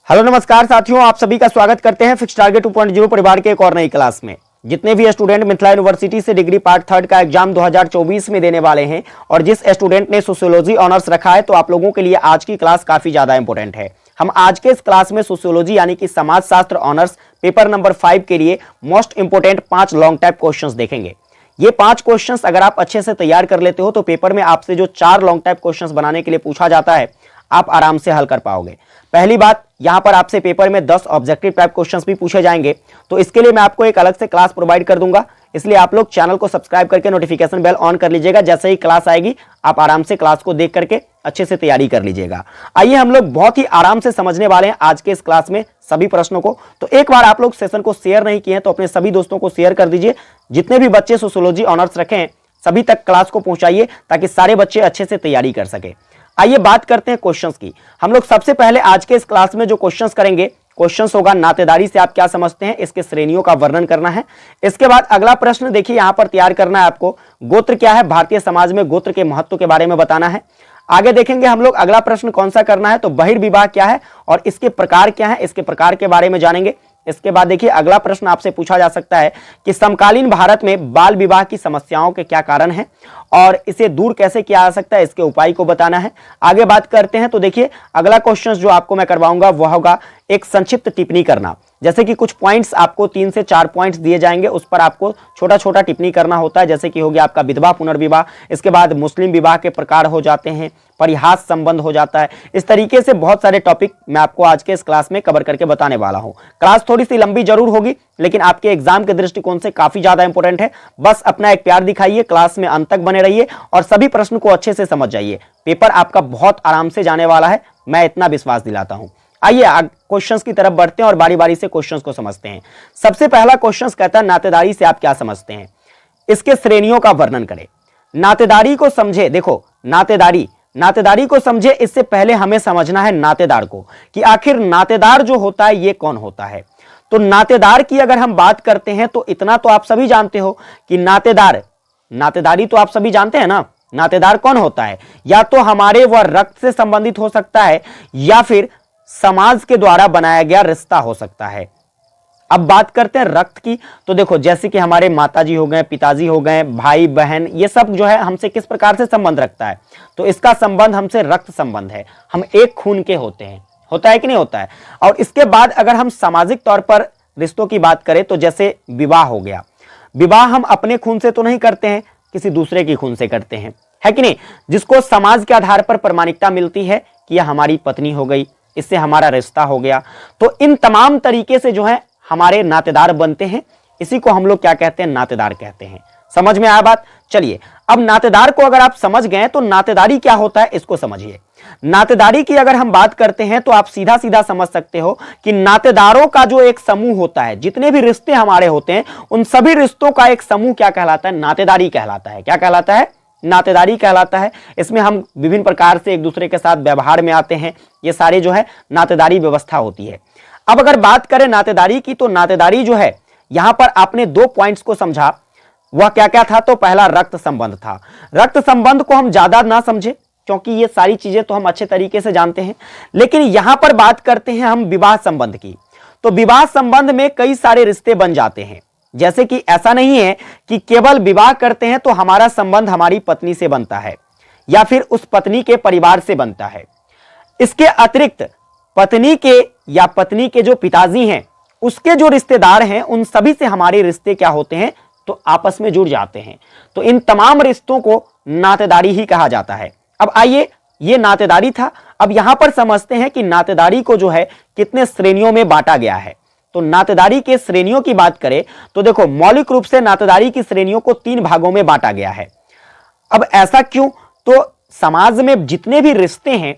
Hello नमस्कार साथियों, आप सभी का स्वागत करते हैं फिक्स टारगेट 2.0 परिवार के एक और नई क्लास में। जितने भी स्टूडेंट मिथिला यूनिवर्सिटी से डिग्री पार्ट थर्ड का एग्जाम 2024 में देने वाले हैं और जिस स्टूडेंट ने सोशियोलॉजी ऑनर्स रखा है, तो आप लोगों के लिए आज की क्लास काफी ज्यादा इंपॉर्टेंट है। हम आज के इस क्लास में सोशियोलॉजी यानी कि समाज शास्त्र ऑनर्स पेपर नंबर 5 के लिए most important 5 long type questions देखेंगे। ये 5 क्वेश्चंस अगर आप अच्छे से तैयार कर लेते हो तो पेपर में आपसे जो 4 लॉन्ग टाइप क्वेश्चंस बनाने के लिए पूछा जाता है, आप आराम से हल कर पाओगे। पहली बात, यहां पर आपसे पेपर में 10 ऑब्जेक्टिव टाइप क्वेश्चंस भी पूछे जाएंगे, तो इसके लिए मैं आपको एक अलग से क्लास प्रोवाइड कर दूंगा, इसलिए आप लोग चैनल को सब्सक्राइब करके नोटिफिकेशन बेल ऑन कर लीजिएगा। जैसे ही क्लास आएगी आप आराम से क्लास को देख करके अच्छे से तैयारी कर लीजिएगा। आइए हम लोग बहुत ही आराम से समझने वाले हैं आज के इस क्लास में सभी प्रश्नों को। तो एक बार आप लोग सेशन को शेयर नहीं किए हैं तो अपने सभी दोस्तों को शेयर कर दीजिए। जितने भी बच्चे सोशियोलॉजी ऑनर्स रखे हैं सभी तक क्लास को पहुंचाइए ताकि सारे बच्चे अच्छे से तैयारी कर सके। आइए बात करते हैं क्वेश्चंस की। हम लोग सबसे पहले आज के इस क्लास में जो क्वेश्चंस करेंगे, क्वेश्चंस होगा नातेदारी से आप क्या समझते हैं, इसके श्रेणियों का वर्णन करना है। इसके बाद अगला प्रश्न देखिए यहां पर तैयार करना है आपको, गोत्र क्या है, भारतीय समाज में गोत्र के महत्व के बारे में बताना है। आगे देखेंगे हम लोग अगला प्रश्न कौन सा करना है, तो बहिर्विवाह क्या है और इसके प्रकार क्या है, इसके प्रकार के बारे में जानेंगे। इसके बाद देखिए अगला प्रश्न आपसे पूछा जा सकता है कि समकालीन भारत में बाल विवाह की समस्याओं के क्या कारण हैं और इसे दूर कैसे किया जा सकता है, इसके उपाय को बताना है। आगे बात करते हैं तो देखिए अगला क्वेश्चन जो आपको मैं करवाऊंगा वह होगा एक संक्षिप्त टिप्पणी करना। जैसे कि कुछ पॉइंट्स आपको 3 से 4 पॉइंट्स दिए जाएंगे, उस पर आपको छोटा छोटा टिप्पणी करना होता है। जैसे कि हो गया आपका विधवा पुनर्विवाह, इसके बाद मुस्लिम विवाह के प्रकार हो जाते हैं, परिहास संबंध हो जाता है। इस तरीके से बहुत सारे टॉपिक मैं आपको आज के इस क्लास में कवर करके बताने वाला हूं। क्लास थोड़ी सी लंबी जरूर होगी लेकिन आपके एग्जाम के दृष्टिकोण से काफी ज्यादा इंपॉर्टेंट है। बस अपना एक प्यार दिखाइए, क्लास में अंत तक बने रहिए और सभी प्रश्न को अच्छे से समझ जाइए। पेपर आपका बहुत आराम से जाने वाला है, मैं इतना विश्वास दिलाता हूं। आइए क्वेश्चंस की तरफ बढ़ते हैं और बारी बारी से क्वेश्चंस को समझते हैं। सबसे पहला क्वेश्चन कहता है नातेदारी से आप क्या समझते हैं, इसके श्रेणियों का वर्णन करें। नातेदारी को समझे, देखो नातेदारी को समझे इससे पहले हमें समझना है नातेदार को कि आखिर नातेदार जो होता है ये कौन होता है। तो नातेदार की अगर हम बात करते हैं तो इतना तो आप सभी जानते हो कि नातेदारी तो आप सभी जानते हैं ना। नातेदार कौन होता है, या तो हमारे वह रक्त से संबंधित हो सकता है या फिर समाज के द्वारा बनाया गया रिश्ता हो सकता है। अब बात करते हैं रक्त की, तो देखो जैसे कि हमारे माताजी हो गए, पिताजी हो गए, भाई बहन, ये सब जो है हमसे किस प्रकार से संबंध रखता है, तो इसका संबंध हमसे रक्त संबंध है। हम एक खून के होते हैं, होता है कि नहीं होता है। और इसके बाद अगर हम सामाजिक तौर पर रिश्तों की बात करें तो जैसे विवाह हो गया, विवाह हम अपने खून से तो नहीं करते हैं, किसी दूसरे की खून से करते हैं, है कि नहीं, जिसको समाज के आधार पर प्रामाणिकता मिलती है कि यह हमारी पत्नी हो गई, इससे हमारा रिश्ता हो गया। तो इन तमाम तरीके से जो है हमारे नातेदार बनते हैं, इसी को हम लोग क्या कहते हैं, नातेदार कहते हैं। समझ में आया बात। चलिए अब नातेदार को अगर आप समझ गए तो नातेदारी क्या होता है इसको समझिए। नातेदारी की अगर हम बात करते हैं तो आप सीधा सीधा समझ सकते हो कि नातेदारों का जो एक समूह होता है, जितने भी रिश्ते हमारे होते हैं उन सभी रिश्तों का एक समूह क्या कहलाता है, नातेदारी कहलाता है। क्या कहलाता है, नातेदारी कहलाता है। इसमें हम विभिन्न प्रकार से एक दूसरे के साथ व्यवहार में आते हैं, ये सारे जो है नातेदारी व्यवस्था होती है। अब अगर बात करें नातेदारी की, तो नातेदारी जो है यहां पर आपने 2 पॉइंट्स को समझा, वह क्या क्या था, तो पहला रक्त संबंध था। रक्त संबंध को हम ज्यादा ना समझे क्योंकि ये सारी चीजें तो हम अच्छे तरीके से जानते हैं, लेकिन यहां पर बात करते हैं हम विवाह संबंध की। तो विवाह संबंध में कई सारे रिश्ते बन जाते हैं। जैसे कि ऐसा नहीं है कि केवल विवाह करते हैं तो हमारा संबंध हमारी पत्नी से बनता है या फिर उस पत्नी के परिवार से बनता है। इसके अतिरिक्त पत्नी के जो पिताजी हैं उसके जो रिश्तेदार हैं उन सभी से हमारे रिश्ते क्या होते हैं, तो आपस में जुड़ जाते हैं। तो इन तमाम रिश्तों को नातेदारी ही कहा जाता है। अब आइए, ये नातेदारी था। अब यहां पर समझते हैं कि नातेदारी को जो है कितने श्रेणियों में बांटा गया है। तो नातेदारी के श्रेणियों की बात करें तो देखो मौलिक रूप से नातेदारी की श्रेणियों को 3 भागों में बांटा गया है। अब ऐसा क्यों, तो समाज में जितने भी रिश्ते हैं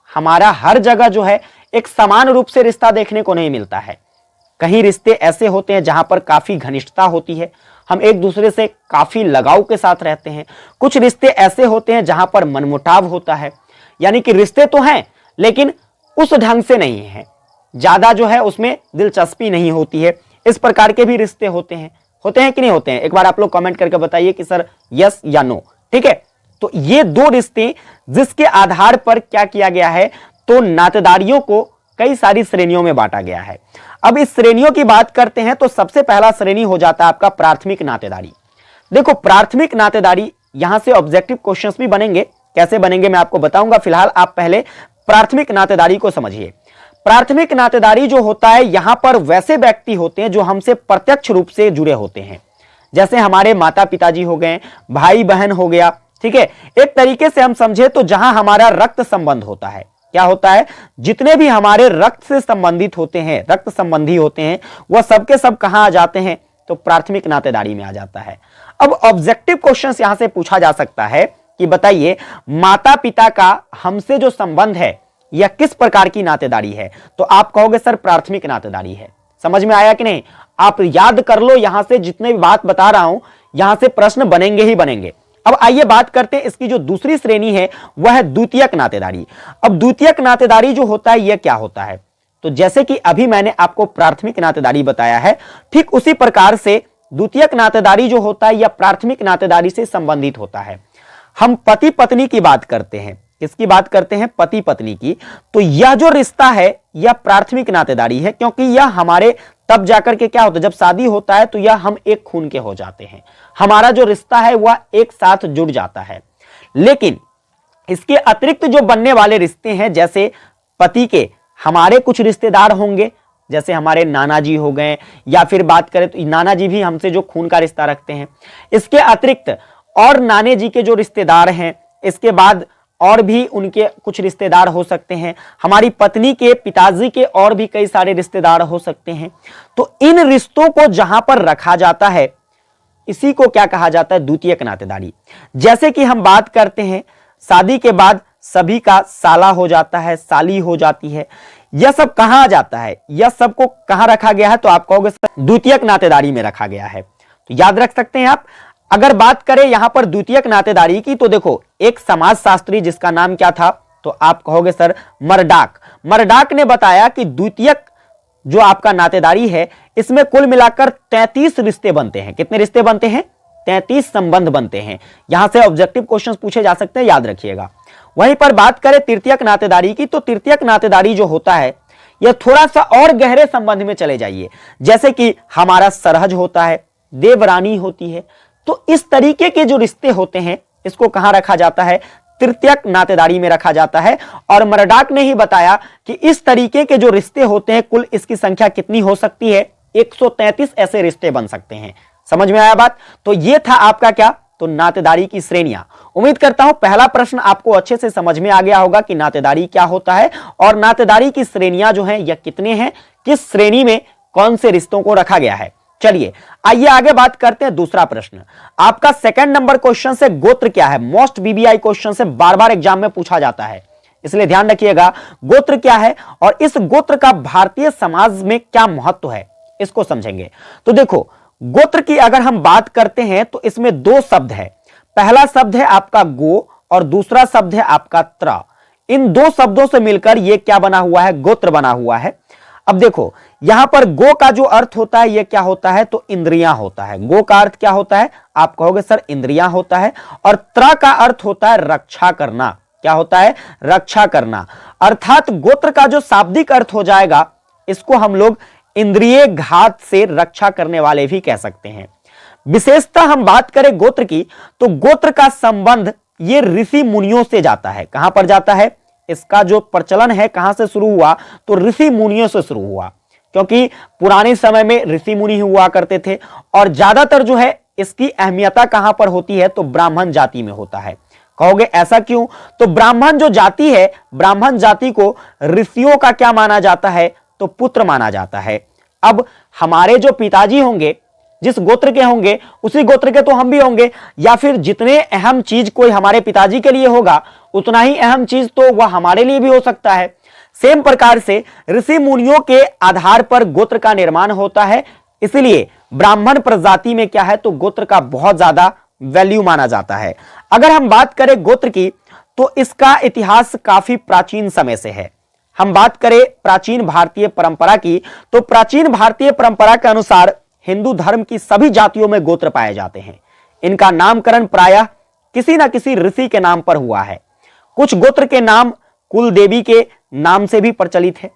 हमारा हर जगह जो है एक समान रूप से रिश्ता देखने को नहीं मिलता है। कहीं रिश्ते ऐसे होते हैं जहां पर काफी घनिष्ठता होती है, हम एक दूसरे से काफी लगाव के साथ रहते हैं। कुछ रिश्ते ऐसे होते हैं जहां पर मनमुटाव होता है, यानी कि रिश्ते तो हैं लेकिन उस ढंग से नहीं है, ज्यादा जो है उसमें दिलचस्पी नहीं होती है। इस प्रकार के भी रिश्ते होते हैं कि नहीं होते हैं, एक बार आप लोग कमेंट करके बताइए कि सर यस या नो। ठीक है, तो ये 2 रिश्ते जिसके आधार पर क्या किया गया है, तो नातेदारियों को कई सारी श्रेणियों में बांटा गया है। अब इस श्रेणियों की बात करते हैं तो सबसे पहला श्रेणी हो जाता है आपका प्राथमिक नातेदारी। देखो प्राथमिक नातेदारी, यहां से ऑब्जेक्टिव क्वेश्चंस भी बनेंगे, कैसे बनेंगे मैं आपको बताऊंगा। फिलहाल आप पहले प्राथमिक नातेदारी को समझिए। प्राथमिक नातेदारी जो होता है, यहां पर वैसे व्यक्ति होते हैं जो हमसे प्रत्यक्ष रूप से जुड़े होते हैं, जैसे हमारे माता पिताजी हो गए, भाई बहन हो गया, ठीक है। एक तरीके से हम समझे तो जहां हमारा रक्त संबंध होता है, क्या होता है, जितने भी हमारे रक्त से संबंधित होते हैं, रक्त संबंधी होते हैं, वह सबके सब कहां आ जाते हैं, तो प्राथमिक नातेदारी में आ जाता है। अब ऑब्जेक्टिव क्वेश्चंस यहां से पूछा जा सकता है कि बताइए माता पिता का हमसे जो संबंध है यह किस प्रकार की नातेदारी है, तो आप कहोगे सर प्राथमिक नातेदारी है। समझ में आया कि नहीं? आप याद कर लो, यहां से जितने भी बात बता रहा हूं यहां से प्रश्न बनेंगे ही बनेंगे। अब आइए बात करते हैं इसकी जो दूसरी श्रेणी है वह है द्वितीयक नातेदारी। अब द्वितीयक नातेदारी जो होता है यह क्या होता है, तो जैसे कि अभी मैंने आपको प्राथमिक नातेदारी बताया है, ठीक उसी प्रकार से द्वितीयक नातेदारी जो होता है यह प्राथमिक नातेदारी से संबंधित होता है। हम पति पत्नी की बात करते हैं, किसकी बात करते हैं, पति पत्नी की, तो यह जो रिश्ता है यह प्राथमिक नातेदारी है, क्योंकि यह हमारे तब जाकर के क्या होता है, जब शादी होता है तो यह हम एक खून के हो जाते हैं, हमारा जो रिश्ता है वह एक साथ जुड़ जाता है। लेकिन इसके अतिरिक्त जो बनने वाले रिश्ते हैं, जैसे पति के हमारे कुछ रिश्तेदार होंगे, जैसे हमारे नाना जी हो गए, या फिर बात करें तो नाना जी भी हमसे जो खून का रिश्ता रखते हैं। इसके अतिरिक्त और नाने जी के जो रिश्तेदार हैं, इसके बाद और भी उनके कुछ रिश्तेदार हो सकते हैं, हमारी पत्नी के पिताजी के और भी कई सारे रिश्तेदार हो सकते हैं। तो इन रिश्तों को जहां पर रखा जाता है इसी को क्या कहा जाता है, द्वितीयक नातेदारी। जैसे कि हम बात करते हैं शादी के बाद सभी का साला हो जाता है, साली हो जाती है, यह सब कहां आ जाता है, यह सबको कहां रखा गया है, तो आप कहोगे द्वितीयक नातेदारी में रखा गया है। तो याद रख सकते हैं आप। अगर बात करें यहां पर द्वितीयक नातेदारी की, तो देखो एक समाजशास्त्री जिसका नाम क्या था, तो आप कहोगे सर मर्डाक। मर्डाक ने बताया कि द्वितीयक जो आपका नातेदारी है इसमें कुल मिलाकर 33 रिश्ते बनते हैं। कितने रिश्ते बनते हैं, 33 संबंध बनते हैं। यहां से ऑब्जेक्टिव क्वेश्चंस पूछे जा सकते हैं, याद रखिएगा। वहीं पर बात करें तृतीयक नातेदारी की, तो तृतीयक नातेदारी जो होता है यह थोड़ा सा और गहरे संबंध में चले जाइए, जैसे कि हमारा सरहज होता है, देवरानी होती है। तो इस तरीके के जो रिश्ते होते हैं इसको कहां रखा जाता है, तृतीयक नातेदारी में रखा जाता है। और मर्डाक ने ही बताया कि इस तरीके के जो रिश्ते होते हैं कुल इसकी संख्या कितनी हो सकती है, 133 ऐसे रिश्ते बन सकते हैं। समझ में आया बात? तो ये था आपका क्या, तो नातेदारी की श्रेणियां। उम्मीद करता हूं पहला प्रश्न आपको अच्छे से समझ में आ गया होगा कि नातेदारी क्या होता है और नातेदारी की श्रेणियां जो हैं यह कितने हैं, किस श्रेणी में कौन से रिश्तों को रखा गया है। चलिए आइए आगे बात करते हैं। दूसरा प्रश्न आपका सेकंड नंबर क्वेश्चन से गोत्र क्या है, मोस्ट बीबीआई क्वेश्चन से बार बार एग्जाम में पूछा जाता है, इसलिए ध्यान रखिएगा गोत्र क्या है और इस गोत्र का भारतीय समाज में क्या महत्व है, इसको समझेंगे। तो देखो गोत्र की अगर हम बात करते हैं तो इसमें दो शब्द है, पहला शब्द है आपका गो और दूसरा शब्द है आपका त्र। इन दो शब्दों से मिलकर यह क्या बना हुआ है, गोत्र बना हुआ है। अब देखो यहां पर गो का जो अर्थ होता है यह क्या होता है, तो इंद्रियां होता है। गो का अर्थ क्या होता है, आप कहोगे सर इंद्रियां होता है। और त्र का अर्थ होता है रक्षा करना। क्या होता है, रक्षा करना। अर्थात गोत्र का जो शाब्दिक अर्थ हो जाएगा इसको हम लोग इंद्रिय घात से रक्षा करने वाले भी कह सकते हैं। विशेषता हम बात करें गोत्र की, तो गोत्र का संबंध ये ऋषि मुनियों से जाता है। कहां पर जाता है, इसका जो प्रचलन है कहां से शुरू हुआ, तो ऋषि मुनियों से शुरू हुआ, क्योंकि पुराने समय में ऋषि मुनि हुआ करते थे और ज्यादातर जो है इसकी अहमियता कहां पर होती है, तो ब्राह्मण जाति में होता है। कहोगे ऐसा क्यों, तो ब्राह्मण जो जाति है, ब्राह्मण जाति को ऋषियों का क्या माना जाता है, तो पुत्र माना जाता है। अब हमारे जो पिताजी होंगे जिस गोत्र के होंगे उसी गोत्र के तो हम भी होंगे, या फिर जितने अहम चीज कोई हमारे पिताजी के लिए होगा उतना ही अहम चीज तो वह हमारे लिए भी हो सकता है। सेम प्रकार से ऋषि मुनियों के आधार पर गोत्र का निर्माण होता है, इसलिए ब्राह्मण प्रजाति में क्या है, तो गोत्र का बहुत ज्यादा वैल्यू माना जाता है। अगर हम बात करें गोत्र की तो इसका इतिहास काफी प्राचीन समय से है। हम बात करें प्राचीन भारतीय परंपरा की, तो प्राचीन भारतीय परंपरा के अनुसार हिंदू धर्म की सभी जातियों में गोत्र पाए जाते हैं। इनका नामकरण प्रायः किसी न किसी ऋषि के नाम पर हुआ है। कुछ गोत्र के नाम कुल देवी के नाम से भी प्रचलित है।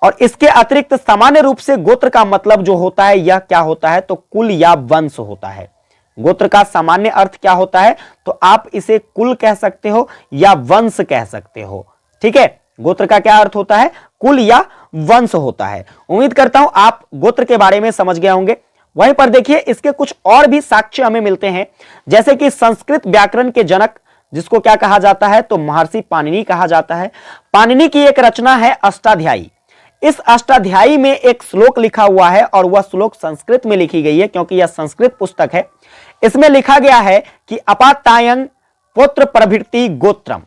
और इसके अतिरिक्त सामान्य रूप से गोत्र का मतलब जो होता है यह क्या होता है, तो कुल या वंश होता है। गोत्र का सामान्य अर्थ क्या होता है, तो आप इसे कुल कह सकते हो या वंश कह सकते हो। ठीक है, गोत्र का क्या अर्थ होता है, कुल या वंश होता है। उम्मीद करता हूं आप गोत्र के बारे में समझ गए होंगे। वहीं पर देखिए इसके कुछ और भी साक्ष्य हमें मिलते हैं, जैसे कि संस्कृत व्याकरण के जनक जिसको क्या कहा जाता है, तो महर्षि पाणिनि कहा जाता है। पाणिनि की एक रचना है अष्टाध्यायी। इस अष्टाध्यायी में एक श्लोक लिखा हुआ है और वह श्लोक संस्कृत में लिखी गई है क्योंकि यह संस्कृत पुस्तक है। इसमें लिखा गया है कि अपात्यायन पुत्र प्रभृति गोत्रम।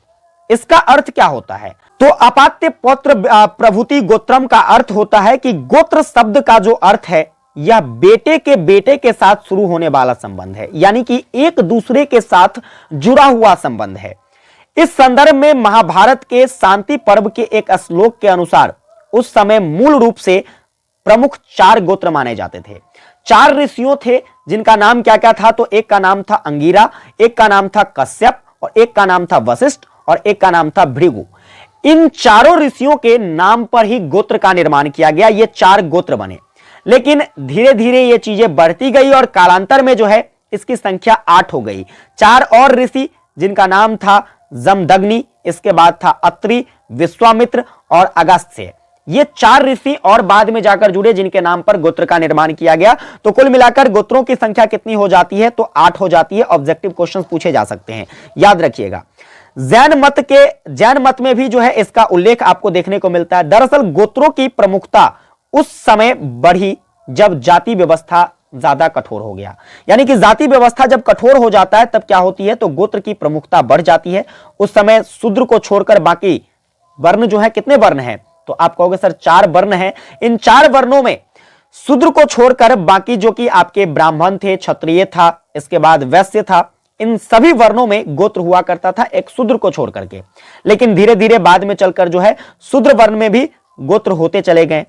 इसका अर्थ क्या होता है, तो अपात्य पुत्र प्रभृति गोत्रम का अर्थ होता है कि गोत्र शब्द का जो अर्थ है यह बेटे के साथ शुरू होने वाला संबंध है, यानी कि एक दूसरे के साथ जुड़ा हुआ संबंध है। इस संदर्भ में महाभारत के शांति पर्व के एक श्लोक के अनुसार उस समय मूल रूप से प्रमुख 4 गोत्र माने जाते थे। 4 ऋषियों थे जिनका नाम क्या क्या था, तो एक का नाम था अंगिरा, एक का नाम था कश्यप और एक का नाम था वशिष्ठ और एक का नाम था भृगु। इन चारों ऋषियों के नाम पर ही गोत्र का निर्माण किया गया। ये 4 गोत्र बने, लेकिन धीरे धीरे ये चीजें बढ़ती गई और कालांतर में जो है इसकी संख्या 8 हो गई। 4 और ऋषि जिनका नाम था जमदग्नि, इसके बाद था अत्रि, विश्वामित्र और अगस्त्य। ये 4 ऋषि और बाद में जाकर जुड़े जिनके नाम पर गोत्र का निर्माण किया गया। तो कुल मिलाकर गोत्रों की संख्या कितनी हो जाती है, तो 8 हो जाती है। ऑब्जेक्टिव क्वेश्चन पूछे जा सकते हैं, याद रखिएगा। जैन मत में भी जो है इसका उल्लेख आपको देखने को मिलता है। दरअसल गोत्रों की प्रमुखता उस समय बढ़ी जब जाति व्यवस्था ज्यादा कठोर हो गया, यानी कि जाति व्यवस्था जब कठोर हो जाता है तब क्या होती है, तो गोत्र की प्रमुखता बढ़ जाती है। उस समय शूद्र को छोड़कर बाकी वर्ण जो है, कितने वर्ण हैं, तो आप कहोगे सर 4 वर्ण हैं। इन 4 वर्णों में शूद्र को छोड़कर बाकी जो कि आपके ब्राह्मण थे, क्षत्रिय था, इसके बाद वैश्य था, इन सभी वर्णों में गोत्र हुआ करता था एक शूद्र को छोड़ करके। लेकिन धीरे धीरे बाद में चलकर जो है शूद्र वर्ण में भी गोत्र होते चले गए।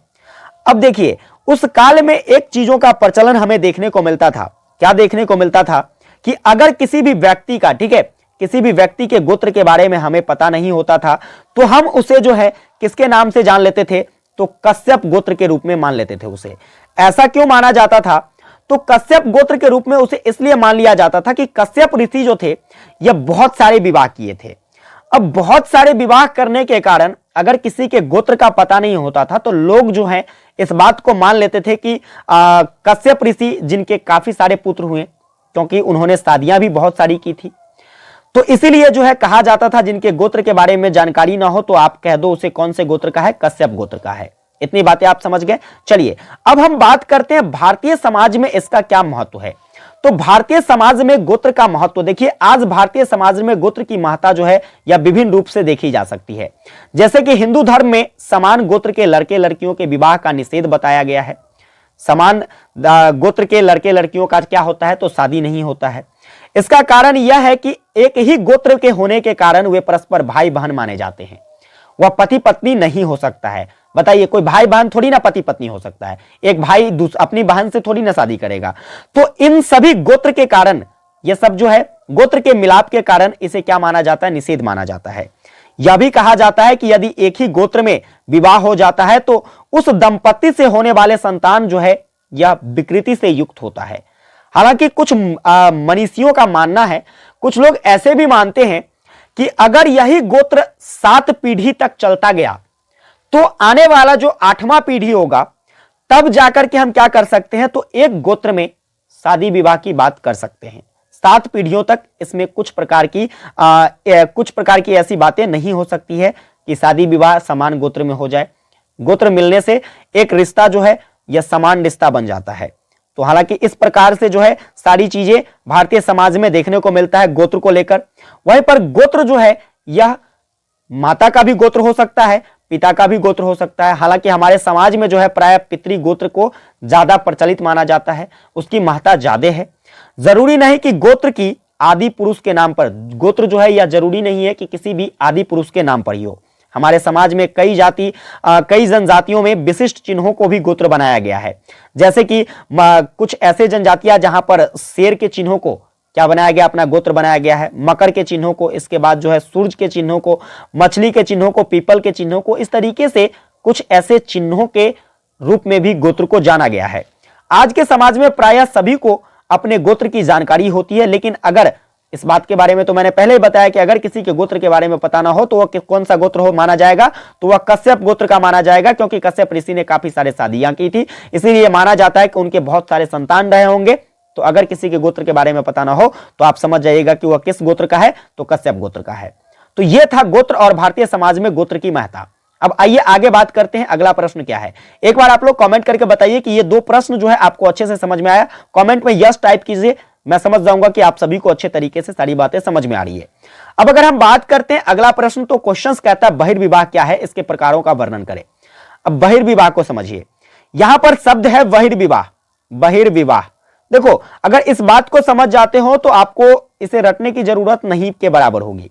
अब देखिए उस काल में एक चीजों का प्रचलन हमें देखने को मिलता था। क्या देखने को मिलता था कि अगर किसी भी व्यक्ति का, ठीक है, किसी भी व्यक्ति के गोत्र के बारे में हमें पता नहीं होता था तो हम उसे जो है किसके नाम से जान लेते थे, तो कश्यप गोत्र के रूप में मान लेते थे उसे। ऐसा क्यों माना जाता था, तो कश्यप गोत्र के रूप में उसे इसलिए मान लिया जाता था कि कश्यप ऋषि जो थे यह बहुत सारे विवाह किए थे। अब बहुत सारे विवाह करने के कारण अगर किसी के गोत्र का पता नहीं होता था तो लोग जो हैं इस बात को मान लेते थे कि कश्यप ऋषि जिनके काफी सारे पुत्र हुए, क्योंकि उन्होंने शादियां भी बहुत सारी की थी, तो इसीलिए जो है कहा जाता था जिनके गोत्र के बारे में जानकारी ना हो तो आप कह दो उसे कौन से गोत्र का है, कश्यप गोत्र का है। इतनी बातें आप समझ गए। चलिए अब हम बात करते हैं भारतीय समाज में इसका क्या महत्व है। तो भारतीय समाज में गोत्र का महत्व देखिए, आज भारतीय समाज में गोत्र की महत्ता जो है या विभिन्न रूप से देखी जा सकती है। जैसे कि हिंदू धर्म में समान गोत्र के लड़के लड़कियों के विवाह का निषेध बताया गया है। समान गोत्र के लड़के लड़कियों का क्या होता है, तो शादी नहीं होता है। इसका कारण यह है कि एक ही गोत्र के होने के कारण वे परस्पर भाई बहन माने जाते हैं। वह पति पत्नी नहीं हो सकता है। बताइए, कोई भाई बहन थोड़ी ना पति पत्नी हो सकता है। एक भाई अपनी बहन से थोड़ी ना शादी करेगा। तो इन सभी गोत्र के कारण, यह सब जो है गोत्र के मिलाप के कारण इसे क्या माना जाता है, निषेध माना जाता है। यह भी कहा जाता है कि यदि एक ही गोत्र में विवाह हो जाता है तो उस दंपत्ति से होने वाले संतान जो है यह विकृति से युक्त होता है। हालांकि कुछ मनीषियों का मानना है, कुछ लोग ऐसे भी मानते हैं कि अगर यही गोत्र 7 पीढ़ी तक चलता गया तो आने वाला जो 8वां पीढ़ी होगा तब जाकर के हम क्या कर सकते हैं, तो एक गोत्र में शादी विवाह की बात कर सकते हैं। 7 पीढ़ियों तक इसमें कुछ प्रकार की ऐसी बातें नहीं हो सकती है कि शादी विवाह समान गोत्र में हो जाए। गोत्र मिलने से एक रिश्ता जो है यह समान रिश्ता बन जाता है। तो हालांकि इस प्रकार से जो है सारी चीजें भारतीय समाज में देखने को मिलता है गोत्र को लेकर। वहीं पर गोत्र जो है यह माता का भी गोत्र हो सकता है, पिता का भी गोत्र हो सकता है। हालांकि हमारे समाज में जो है प्राय पितृ गोत्र को ज्यादा प्रचलित माना जाता है, उसकी महत्ता ज्यादा है। जरूरी नहीं कि गोत्र की आदि पुरुष के नाम पर, गोत्र जो है यह जरूरी नहीं है कि किसी भी आदि पुरुष के नाम पर ही हो। हमारे समाज में कई जनजातियों में विशिष्ट चिन्हों को भी गोत्र बनाया गया है। जैसे कि कुछ ऐसे जनजातियां जहां पर शेर के चिन्हों को क्या बनाया गया, अपना गोत्र बनाया गया है। मकर के चिन्हों को, इसके बाद जो है सूर्य के चिन्हों को, मछली के चिन्हों को, पीपल के चिन्हों को, इस तरीके से कुछ ऐसे चिन्हों के रूप में भी गोत्र को जाना गया है। आज के समाज में प्रायः सभी को अपने गोत्र की जानकारी होती है, लेकिन अगर इस बात के बारे में तो मैंने पहले ही बताया कि अगर किसी के गोत्र के बारे में पता ना हो तो वह कौन सा गोत्र हो माना जाएगा, तो वह कश्यप गोत्र का माना जाएगा, क्योंकि कश्यप ऋषि ने काफी सारे शादियां की थी, इसीलिए माना जाता है कि उनके बहुत सारे संतान रहे होंगे। तो अगर किसी के गोत्र के बारे में पता ना हो तो आप समझ जाइएगा कि वह किस गोत्र का है, तो कश्यप गोत्र का है। तो यह था गोत्र और भारतीय समाज में गोत्र की महत्ता। अब आइए आगे बात करते हैं, अगला प्रश्न क्या है। एक बार आप लोग कमेंट करके बताइए कि ये 2 प्रश्न जो है आपको अच्छे से समझ में आया। कमेंट में यस टाइप कीजिए, मैं समझ जाऊंगा कि आप सभी को अच्छे तरीके से सारी बातें समझ में आ रही है। अब अगर हम बात करते हैं अगला प्रश्न, तो क्वेश्चंस कहता है बहिर्विवाह क्या है, इसके प्रकारों का वर्णन करें। अब बहिर्विवाह को समझिए, यहां पर शब्द है बहिर्विवाह। बहिर्विवाह, देखो अगर इस बात को समझ जाते हो तो आपको इसे रटने की जरूरत नहीं के बराबर होगी।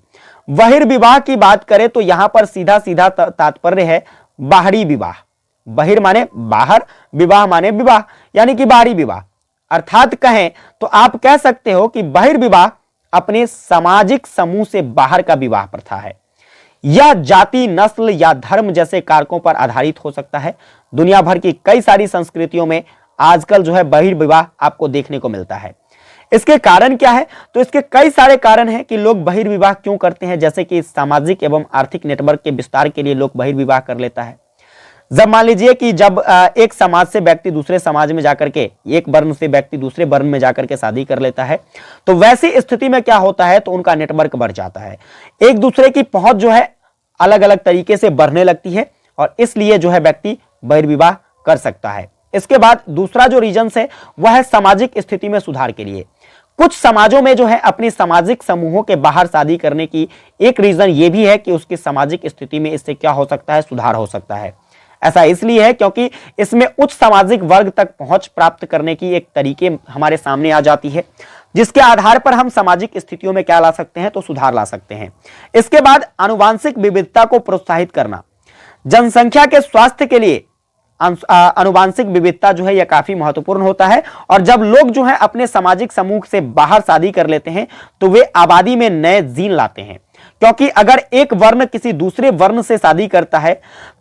बहिर्विवाह की बात करें तो यहां पर सीधा सीधा तात्पर्य है बाहरी विवाह। बहिर माने बाहर, विवाह माने विवाह, यानी कि बाहरी विवाह। अर्थात कहें तो आप कह सकते हो कि बहिर्विवाह अपने सामाजिक समूह से बाहर का विवाह प्रथा है। यह जाति, नस्ल या धर्म जैसे कारकों पर आधारित हो सकता है। दुनिया भर की कई सारी संस्कृतियों में आजकल जो है बहिर्विवाह आपको देखने को मिलता है। इसके कारण क्या है, तो इसके कई सारे कारण हैं कि लोग बहिर्विवाह क्यों करते हैं, जैसे कि सामाजिक एवं आर्थिक नेटवर्क के विस्तार के लिए लोग बहिर्विवाह कर लेता है। जब मान लीजिए कि जब एक समाज से व्यक्ति दूसरे समाज में जाकर के, एक वर्ण से व्यक्ति दूसरे वर्ण में जाकर के शादी कर लेता है, तो वैसी स्थिति में क्या होता है, तो उनका नेटवर्क बढ़ जाता है, एक दूसरे की पहुंच जो है अलग अलग तरीके से बढ़ने लगती है, और इसलिए जो है व्यक्ति बहिर्विवाह कर सकता है। इसके बाद दूसरा जो रीजन है वह है सामाजिक स्थिति में सुधार के लिए। कुछ समाजों में जो है अपनी सामाजिक समूहों के बाहर शादी करने की एक रीजन यह भी है कि उसकी सामाजिक स्थिति में इससे क्या हो सकता है, सुधार हो सकता है। ऐसा इसलिए है क्योंकि इसमें उच्च सामाजिक वर्ग तक पहुंच प्राप्त करने की एक तरीके हमारे सामने आ जाती है, जिसके आधार पर हम सामाजिक स्थितियों में क्या ला सकते हैं, तो सुधार ला सकते हैं। इसके बाद आनुवांशिक विविधता को प्रोत्साहित करना। जनसंख्या के स्वास्थ्य के लिए आनुवांशिक विविधता जो है यह काफी महत्वपूर्ण होता है, और जब लोग जो है अपने सामाजिक समूह से बाहर शादी कर लेते हैं तो वे आबादी में नए जीन लाते हैं, क्योंकि अगर एक वर्ण किसी दूसरे वर्ण से शादी करता है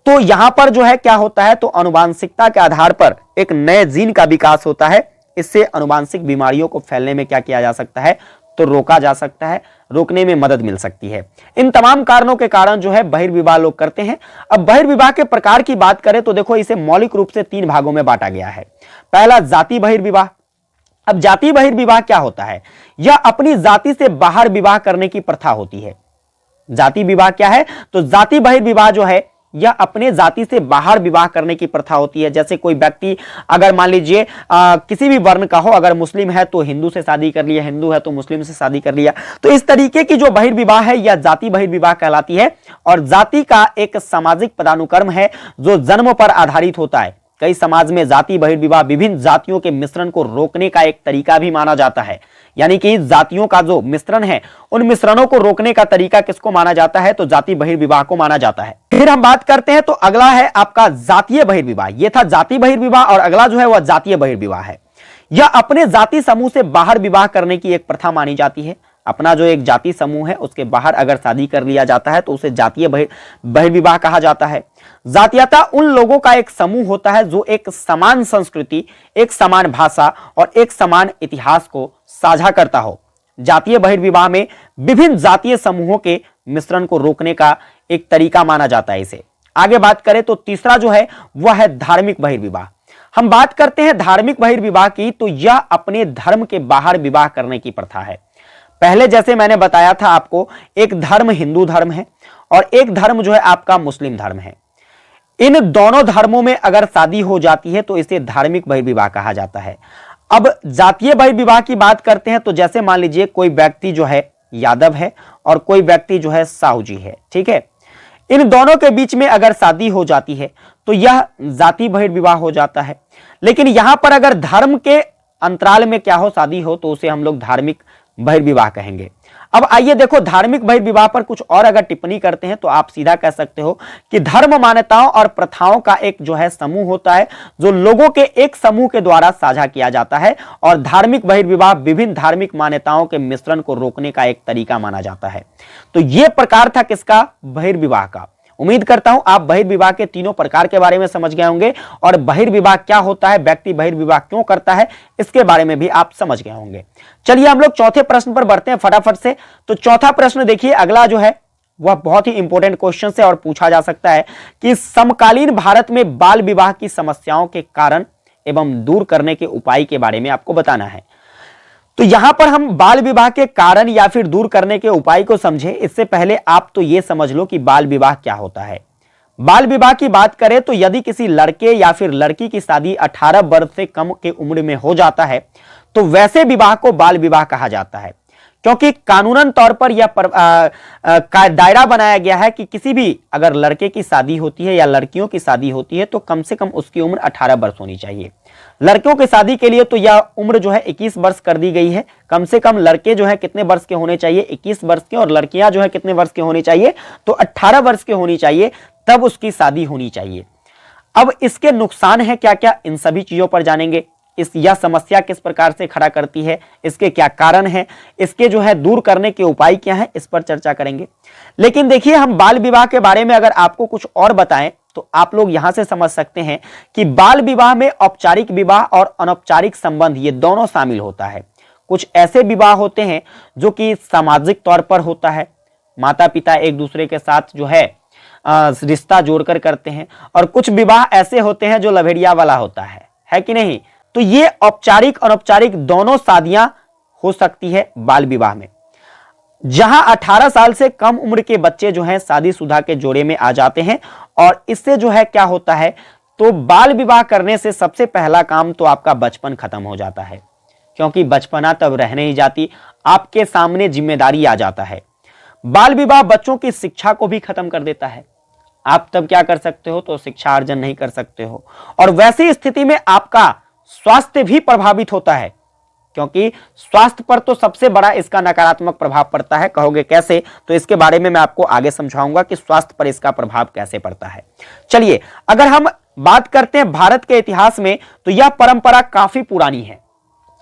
तो यहां पर जो है क्या होता है, तो आनुवांशिकता के आधार पर एक नए जीन का विकास होता है। इससे आनुवांशिक बीमारियों को फैलने में क्या किया जा सकता है, तो रोका जा सकता है, रोकने में मदद मिल सकती है। इन तमाम कारणों के कारण जो है बहिर्विवाह लोग करते हैं। अब बहिर्विवाह के प्रकार की बात करें तो देखो इसे मौलिक रूप से 3 भागों में बांटा गया है। पहला जाति बहिर्विवाह। अब जाति बहिर्विवाह क्या होता है, यह अपनी जाति से बाहर विवाह करने की प्रथा होती है। जाति विवाह क्या है, तो जाति बहिर्विवाह जो है यह अपने जाति से बाहर विवाह करने की प्रथा होती है। जैसे कोई व्यक्ति अगर मान लीजिए किसी भी वर्ण का हो, अगर मुस्लिम है तो हिंदू से शादी कर लिया, हिंदू है तो मुस्लिम से शादी कर लिया, तो इस तरीके की जो बहिर्विवाह है यह जाति बहिर्विवाह कहलाती है। और जाति का एक सामाजिक पदानुक्रम है जो जन्म पर आधारित होता है। कई समाज में जाति बहिर्विवाह विभिन्न जातियों के मिश्रण को रोकने का एक तरीका भी माना जाता है, यानी कि जातियों का जो मिश्रण है उन मिश्रणों को रोकने का तरीका किसको माना जाता है, तो जाति बहिर्विवाह को माना जाता है। फिर हम बात करते हैं तो अगला है आपका जातीय बहिर्विवाह। यह था जाति बहिर्विवाह और अगला जो है वह जातीय बहिर्विवाह है। यह अपने जाति समूह से बाहर विवाह करने की एक प्रथा मानी जाती है। अपना जो एक जाति समूह है उसके बाहर अगर शादी कर लिया जाता है तो उसे जातीय बहिर्विवाह कहा जाता है। जातीयता उन लोगों का एक समूह होता है जो एक समान संस्कृति, एक समान भाषा और एक समान इतिहास को साझा करता हो। जातीय बहिर्विवाह में विभिन्न जातीय समूहों के मिश्रण को रोकने का एक तरीका माना जाता है इसे। आगे बात करें तो तीसरा जो है वह है धार्मिक बहिर्विवाह। हम बात करते हैं धार्मिक बहिर्विवाह की, तो यह अपने धर्म के बाहर विवाह करने की प्रथा है। पहले जैसे मैंने बताया था आपको, एक धर्म हिंदू धर्म है और एक धर्म जो है आपका मुस्लिम धर्म है। इन दोनों धर्मों में अगर शादी हो जाती है तो इसे धार्मिक बहिर्विवाह कहा जाता है। अब जातीय बहिर्विवाह की बात करते हैं तो जैसे मान लीजिए कोई व्यक्ति जो है यादव है और कोई व्यक्ति जो है साहू जी है, ठीक है। इन दोनों के बीच में अगर शादी हो जाती है तो यह जाति बहिर्विवाह हो जाता है। लेकिन यहां पर अगर धर्म के अंतराल में क्या हो, शादी हो, तो उसे हम लोग धार्मिक बहिर्विवाह कहेंगे। अब आइए देखो धार्मिक बहिर्विवाह पर कुछ और अगर टिप्पणी करते हैं तो आप सीधा कह सकते हो कि धर्म मान्यताओं और प्रथाओं का एक जो है समूह होता है जो लोगों के एक समूह के द्वारा साझा किया जाता है, और धार्मिक बहिर्विवाह विभिन्न धार्मिक मान्यताओं के मिश्रण को रोकने का एक तरीका माना जाता है। तो यह प्रकार था किसका, बहिर्विवाह का। उम्मीद करता हूं आप बहिर्विवाह के तीनों प्रकार के बारे में समझ गए होंगे और बहिर्विवाह क्या होता है, व्यक्ति बहिर्विवाह क्यों करता है, इसके बारे में भी आप समझ गए होंगे। चलिए हम लोग चौथे प्रश्न पर बढ़ते हैं फटाफट से। तो चौथा प्रश्न देखिए, अगला जो है वह बहुत ही इंपॉर्टेंट क्वेश्चन है और पूछा जा सकता है कि समकालीन भारत में बाल विवाह की समस्याओं के कारण एवं दूर करने के उपाय के बारे में आपको बताना है। तो यहां पर हम बाल विवाह के कारण या फिर दूर करने के उपाय को समझे, इससे पहले आप तो यह समझ लो कि बाल विवाह क्या होता है। बाल विवाह की बात करें तो यदि किसी लड़के या फिर लड़की की शादी 18 वर्ष से कम की उम्र में हो जाता है तो वैसे विवाह को बाल विवाह कहा जाता है, क्योंकि कानूनन तौर पर यह का दायरा बनाया गया है कि किसी भी अगर लड़के की शादी होती है या लड़कियों की शादी होती है तो कम से कम उसकी उम्र 18 वर्ष होनी चाहिए। लड़कियों की शादी के लिए तो यह उम्र जो है 21 वर्ष कर दी गई है। कम से कम लड़के जो है कितने वर्ष के होने चाहिए, 21 वर्ष के, और लड़कियां जो है कितने वर्ष के होनी चाहिए, तो 18 वर्ष के होनी चाहिए, तब उसकी शादी होनी चाहिए। अब इसके नुकसान है क्या क्या, इन सभी चीजों पर जानेंगे। यह समस्या किस प्रकार से खड़ा करती है, इसके क्या कारण है, इसके जो है दूर करने के उपाय क्या है, इस पर चर्चा करेंगे। लेकिन देखिए, हम बाल विवाह के बारे में अगर आपको कुछ और बताएं तो आप लोग यहां से समझ सकते हैं कि बाल विवाह में औपचारिक विवाह और अनौपचारिक संबंध ये दोनों शामिल होता है। कुछ ऐसे विवाह होते हैं जो कि सामाजिक तौर पर होता है, माता पिता एक दूसरे के साथ जो है रिश्ता जोड़कर करते हैं, और कुछ विवाह ऐसे होते हैं जो लभेड़िया वाला होता है कि नहीं। तो ये औपचारिक अनौपचारिक दोनों शादियां हो सकती है बाल विवाह में। जहां 18 साल से कम उम्र के बच्चे जो हैं शादीशुदा के जोड़े में आ जाते हैं, और इससे जो है क्या होता है, तो बाल विवाह करने से सबसे पहला काम तो आपका बचपन खत्म हो जाता है, क्योंकि बचपना तब रह नहीं जाती, आपके सामने जिम्मेदारी आ जाता है। बाल विवाह बच्चों की शिक्षा को भी खत्म कर देता है। आप तब क्या कर सकते हो, तो शिक्षा अर्जन नहीं कर सकते हो, और वैसी स्थिति में आपका स्वास्थ्य भी प्रभावित होता है, क्योंकि स्वास्थ्य पर तो सबसे बड़ा इसका नकारात्मक प्रभाव पड़ता है। कहोगे कैसे, तो इसके बारे में मैं आपको आगे समझाऊंगा कि स्वास्थ्य पर इसका प्रभाव कैसे पड़ता है। चलिए, अगर हम बात करते हैं भारत के इतिहास में, तो यह परंपरा काफी पुरानी है।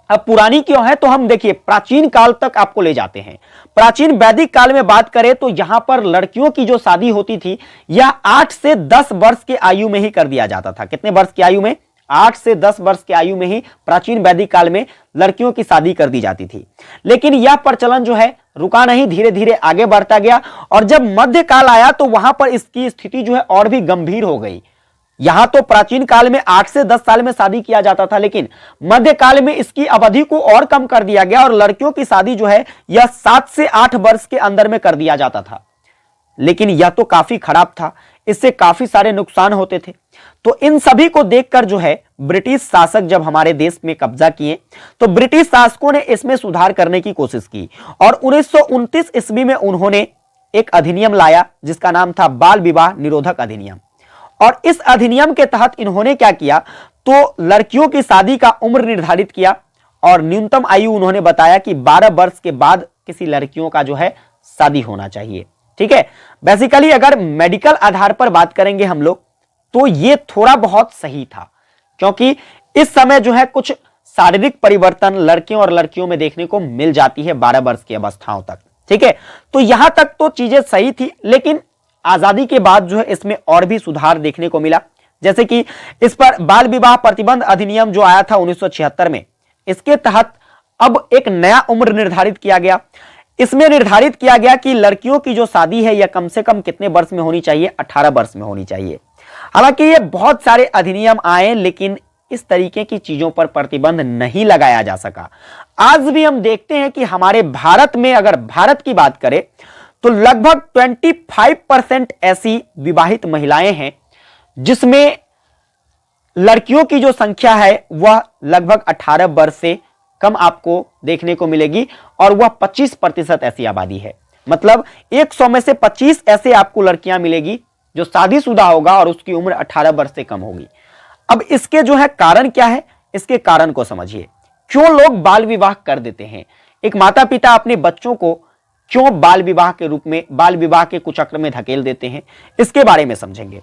अब पुरानी क्यों है, तो हम देखिए प्राचीन काल तक आपको ले जाते हैं। प्राचीन वैदिक काल में बात करें तो यहां पर लड़कियों की जो शादी होती थी यह 8 से 10 वर्ष की आयु में ही कर दिया जाता था। कितने वर्ष की आयु में, 8 से 10 वर्ष की आयु में ही प्राचीन वैदिक काल में लड़कियों की शादी कर दी जाती थी। लेकिन यह प्रचलन जो है रुका नहीं, धीरे धीरे आगे बढ़ता गया, और जब मध्यकाल आया तो वहां पर इसकी स्थिति जो है और भी गंभीर हो गई। यहां तो प्राचीन काल में 8 से 10 साल में शादी किया जाता था, लेकिन मध्यकाल में इसकी अवधि को और कम कर दिया गया और लड़कियों की शादी जो है यह 7 से 8 वर्ष के अंदर में कर दिया जाता था। लेकिन यह तो काफी खराब था, इससे काफी सारे नुकसान होते थे। तो इन सभी को देखकर जो है ब्रिटिश शासक जब हमारे देश में कब्जा किए तो ब्रिटिश शासकों ने इसमें सुधार करने की कोशिश की, और 1929 ईस्वी में उन्होंने एक अधिनियम लाया जिसका नाम था बाल विवाह निरोधक अधिनियम। और इस अधिनियम के तहत इन्होंने क्या किया, तो लड़कियों की शादी का उम्र निर्धारित किया, और न्यूनतम आयु उन्होंने बताया कि 12 वर्ष के बाद किसी लड़कियों का जो है शादी होना चाहिए। ठीक है, बेसिकली अगर मेडिकल आधार पर बात करेंगे हम लोग तो ये थोड़ा बहुत सही था, क्योंकि इस समय जो है कुछ शारीरिक परिवर्तन लड़कियों और लड़कियों में देखने को मिल जाती है 12 वर्ष की अवस्थाओं तक। ठीक है, तो यहां तक तो चीजें सही थी, लेकिन आजादी के बाद जो है इसमें और भी सुधार देखने को मिला। जैसे कि इस पर बाल विवाह प्रतिबंध अधिनियम जो आया था 1976 में, इसके तहत अब एक नया उम्र निर्धारित किया गया। इसमें निर्धारित किया गया कि लड़कियों की जो शादी है यह कम से कम कितने वर्ष में होनी चाहिए, 18 वर्ष में होनी चाहिए। हालांकि ये बहुत सारे अधिनियम आए, लेकिन इस तरीके की चीजों पर प्रतिबंध नहीं लगाया जा सका। आज भी हम देखते हैं कि हमारे भारत में, अगर भारत की बात करें तो लगभग 25% ऐसी विवाहित महिलाएं हैं जिसमें लड़कियों की जो संख्या है वह लगभग 18 वर्ष से कम आपको देखने को मिलेगी, और वह 25% ऐसी आबादी है। मतलब 100 में से 25 ऐसे आपको लड़कियां मिलेगी जो शादीशुदा होगा और उसकी उम्र 18 वर्ष से कम होगी। अब इसके जो है कारण क्या है, इसके कारण को समझिए। क्यों लोग बाल विवाह कर देते हैं, एक माता पिता अपने बच्चों को क्यों बाल विवाह के रूप में, बाल विवाह के कुचक्र में धकेल देते हैं, इसके बारे में समझेंगे।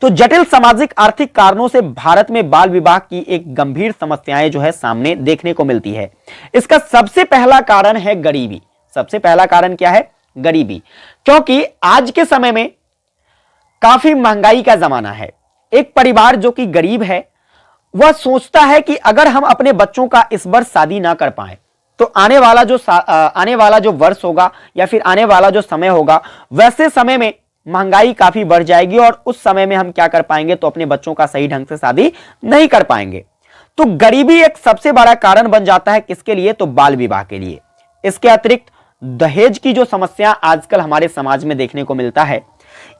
तो जटिल सामाजिक आर्थिक कारणों से भारत में बाल विवाह की एक गंभीर समस्याएं जो है सामने देखने को मिलती है। इसका सबसे पहला कारण है गरीबी। सबसे पहला कारण क्या है, गरीबी। क्योंकि आज के समय में काफी महंगाई का जमाना है। एक परिवार जो कि गरीब है वह सोचता है कि अगर हम अपने बच्चों का इस वर्ष शादी ना कर पाए तो आने वाला जो वर्ष होगा या फिर आने वाला जो समय होगा वैसे समय में महंगाई काफी बढ़ जाएगी और उस समय में हम क्या कर पाएंगे, तो अपने बच्चों का सही ढंग से शादी नहीं कर पाएंगे। तो गरीबी एक सबसे बड़ा कारण बन जाता है किसके लिए, तो बाल विवाह के लिए। इसके अतिरिक्त दहेज की जो समस्या आजकल हमारे समाज में देखने को मिलता है,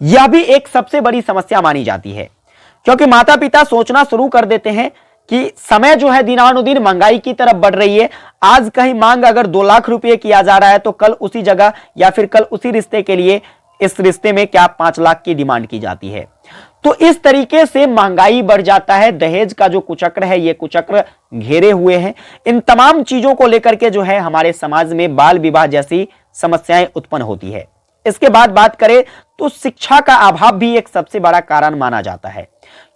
यह भी एक सबसे बड़ी समस्या मानी जाती है, क्योंकि माता पिता सोचना शुरू कर देते हैं कि समय जो है दिनानुदिन महंगाई की तरफ बढ़ रही है। आज कहीं मांग अगर 2 लाख रुपए किया जा रहा है तो कल उसी जगह या फिर कल उसी रिश्ते के लिए इस रिश्ते में क्या 5 लाख की डिमांड की जाती है। तो इस तरीके से महंगाई बढ़ जाता है। दहेज का जो कुचक्र है, ये कुचक्र घेरे हुए हैं। इन तमाम चीजों को लेकर के जो है हमारे समाज में बाल विवाह जैसी समस्याएं उत्पन्न होती है। इसके बाद बात करें तो शिक्षा का अभाव भी एक सबसे बड़ा कारण माना जाता है,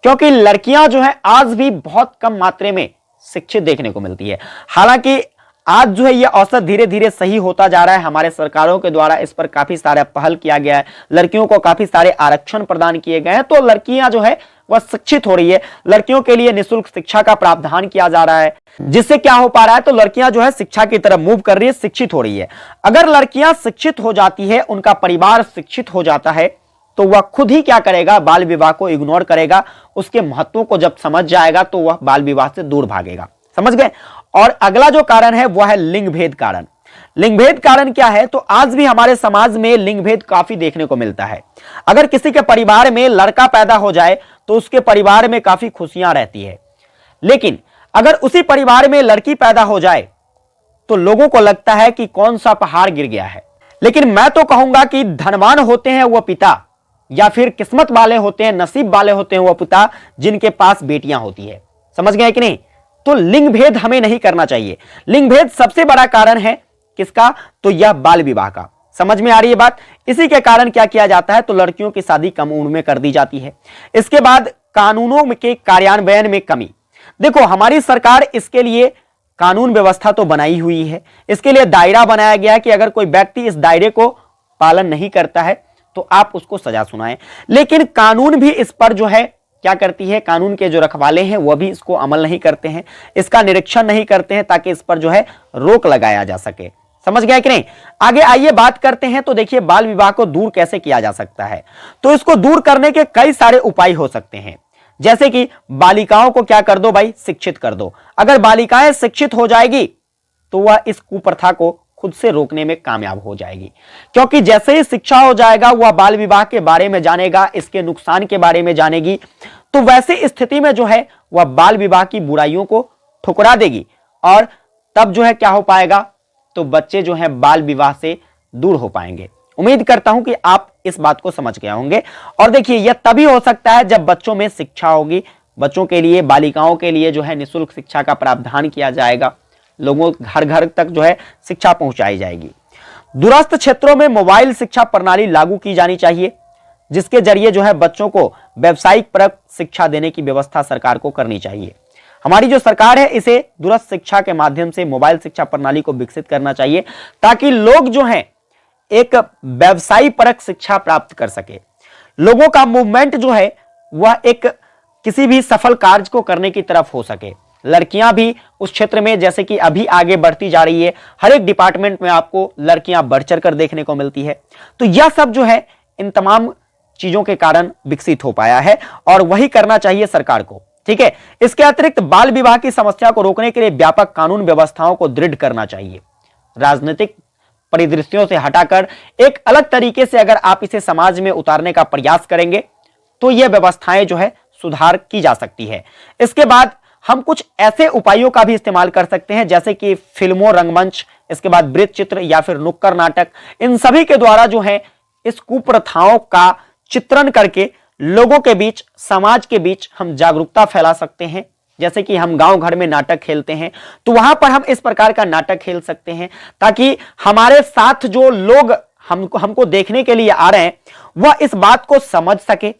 क्योंकि लड़कियां जो है आज भी बहुत कम मात्रा में शिक्षित देखने को मिलती है। हालांकि आज जो है यह औसत धीरे धीरे सही होता जा रहा है। हमारे सरकारों के द्वारा इस पर काफी सारा पहल किया गया है, लड़कियों को काफी सारे आरक्षण प्रदान किए गए हैं, तो लड़कियां जो है वह शिक्षित हो रही है। लड़कियों के लिए निःशुल्क शिक्षा का प्रावधान किया जा रहा है, जिससे क्या हो पा रहा है, तो लड़कियां जो है शिक्षा की तरफ मूव कर रही है, शिक्षित हो रही है। अगर लड़कियां शिक्षित हो जाती है, उनका परिवार शिक्षित हो जाता है, तो वह खुद ही क्या करेगा, बाल विवाह को इग्नोर करेगा। उसके महत्व को जब समझ जाएगा तो वह बाल विवाह से दूर भागेगा। समझ गए। और अगला जो कारण है वह है लिंग भेद कारण। लिंग भेद कारण क्या है, तो आज भी हमारे समाज में लिंग भेद काफी देखने को मिलता है। अगर किसी के परिवार में लड़का पैदा हो जाए तो उसके परिवार में काफी खुशियां रहती है, लेकिन अगर उसी परिवार में लड़की पैदा हो जाए तो लोगों को लगता है कि कौन सा पहाड़ गिर गया है। लेकिन मैं तो कहूंगा कि धनवान होते हैं वह पिता, या फिर किस्मत वाले होते हैं, नसीब वाले होते हैं वह पिता जिनके पास बेटियां होती है। समझ गए कि नहीं। तो लिंग भेद हमें नहीं करना चाहिए। लिंग भेद सबसे बड़ा कारण है किसका, तो यह बाल विवाह का। समझ में आ रही है बात। इसी के कारण क्या किया जाता है, तो लड़कियों की शादी कम उम्र में कर दी जाती है। इसके बाद कानूनों के कार्यान्वयन में कमी। देखो हमारी सरकार इसके लिए कानून व्यवस्था तो बनाई हुई है, इसके लिए दायरा बनाया गया है कि अगर कोई व्यक्ति इस दायरे को पालन नहीं करता है तो आप उसको सजा सुनाएं। लेकिन कानून भी इस पर जो है क्या करती है, कानून के जो रखवाले हैं वह भी इसको अमल नहीं करते हैं, इसका निरीक्षण नहीं करते हैं, ताकि इस पर जो है रोक लगाया जा सके। समझ गए कि नहीं। आगे आइए बात करते हैं। तो देखिए बाल विवाह को दूर कैसे किया जा सकता है। तो इसको दूर करने के कई सारे उपाय हो सकते हैं, जैसे कि बालिकाओं को क्या कर दो भाई, शिक्षित कर दो। अगर बालिकाएं शिक्षित हो जाएगी तो वह इस कुप्रथा को खुद से रोकने में कामयाब हो जाएगी, क्योंकि जैसे ही शिक्षा हो जाएगा वह बाल विवाह के बारे में जानेगा, इसके नुकसान के बारे में जानेगी, तो वैसे स्थिति में जो है वह बाल विवाह की बुराइयों को ठुकरा देगी और तब जो है क्या हो पाएगा, तो बच्चे जो है बाल विवाह से दूर हो पाएंगे। उम्मीद करता हूं कि आप इस बात को समझ गए होंगे। और देखिए यह तभी हो सकता है जब बच्चों में शिक्षा होगी। बच्चों के लिए, बालिकाओं के लिए जो है निःशुल्क शिक्षा का प्रावधान किया जाएगा, लोगों घर घर तक जो है शिक्षा पहुंचाई जाएगी। दूरस्थ क्षेत्रों में मोबाइल शिक्षा प्रणाली लागू की जानी चाहिए, जिसके जरिए जो है बच्चों को व्यावसायिक परक शिक्षा देने की व्यवस्था सरकार को करनी चाहिए। हमारी जो सरकार है इसे दूरस्थ शिक्षा के माध्यम से मोबाइल शिक्षा प्रणाली को विकसित करना चाहिए, ताकि लोग जो हैं एक व्यवसायिक परक शिक्षा प्राप्त कर सके। लोगों का मूवमेंट जो है वह एक किसी भी सफल कार्य को करने की तरफ हो सके। लड़कियां भी उस क्षेत्र में जैसे कि अभी आगे बढ़ती जा रही है, हर एक डिपार्टमेंट में आपको लड़कियां बढ़ चढ़ कर देखने को मिलती है। तो यह सब जो है इन तमाम चीजों के कारण विकसित हो पाया है और वही करना चाहिए सरकार को। ठीक है। इसके अतिरिक्त बाल विवाह की समस्या को रोकने के लिए व्यापक कानून व्यवस्थाओं को दृढ़ करना चाहिए। राजनीतिक परिदृश्यों से हटाकर एक अलग तरीके से अगर आप इसे समाज में उतारने का प्रयास करेंगे तो यह व्यवस्थाएं जो है सुधार की जा सकती है। इसके बाद हम कुछ ऐसे उपायों का भी इस्तेमाल कर सकते हैं, जैसे कि फिल्मों, रंगमंच, इसके बाद वृत्त चित्र या फिर नुक्कड़ नाटक, इन सभी के द्वारा जो है इस कुप्रथाओं का चित्रण करके लोगों के बीच, समाज के बीच हम जागरूकता फैला सकते हैं। जैसे कि हम गांव घर में नाटक खेलते हैं तो वहां पर हम इस प्रकार का नाटक खेल सकते हैं, ताकि हमारे साथ जो लोग हमको देखने के लिए आ रहे हैं वह इस बात को समझ सके।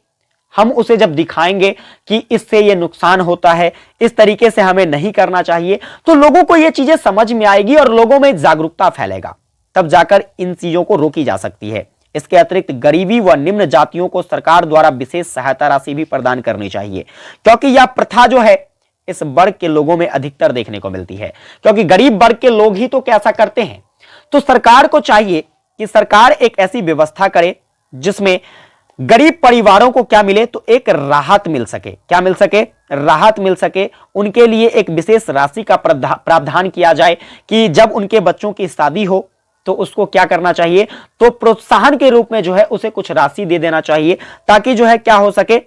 हम उसे जब दिखाएंगे कि इससे ये नुकसान होता है, इस तरीके से हमें नहीं करना चाहिए, तो लोगों को ये चीजें समझ में आएगी और लोगों में जागरूकता फैलेगा, तब जाकर इन चीजों को रोकी जा सकती है। इसके अतिरिक्त गरीबी व निम्न जातियों को सरकार द्वारा विशेष सहायता राशि भी प्रदान करनी चाहिए, क्योंकि यह प्रथा जो है इस वर्ग के लोगों में अधिकतर देखने को मिलती है, क्योंकि गरीब वर्ग के लोग ही तो कैसा करते हैं। तो सरकार को चाहिए कि सरकार एक ऐसी व्यवस्था करे जिसमें गरीब परिवारों को क्या मिले, तो एक राहत मिल सके। क्या मिल सके? राहत मिल सके। उनके लिए एक विशेष राशि का प्रावधान किया जाए कि जब उनके बच्चों की शादी हो तो उसको क्या करना चाहिए, तो प्रोत्साहन के रूप में जो है उसे कुछ राशि दे देना चाहिए, ताकि जो है क्या हो सके,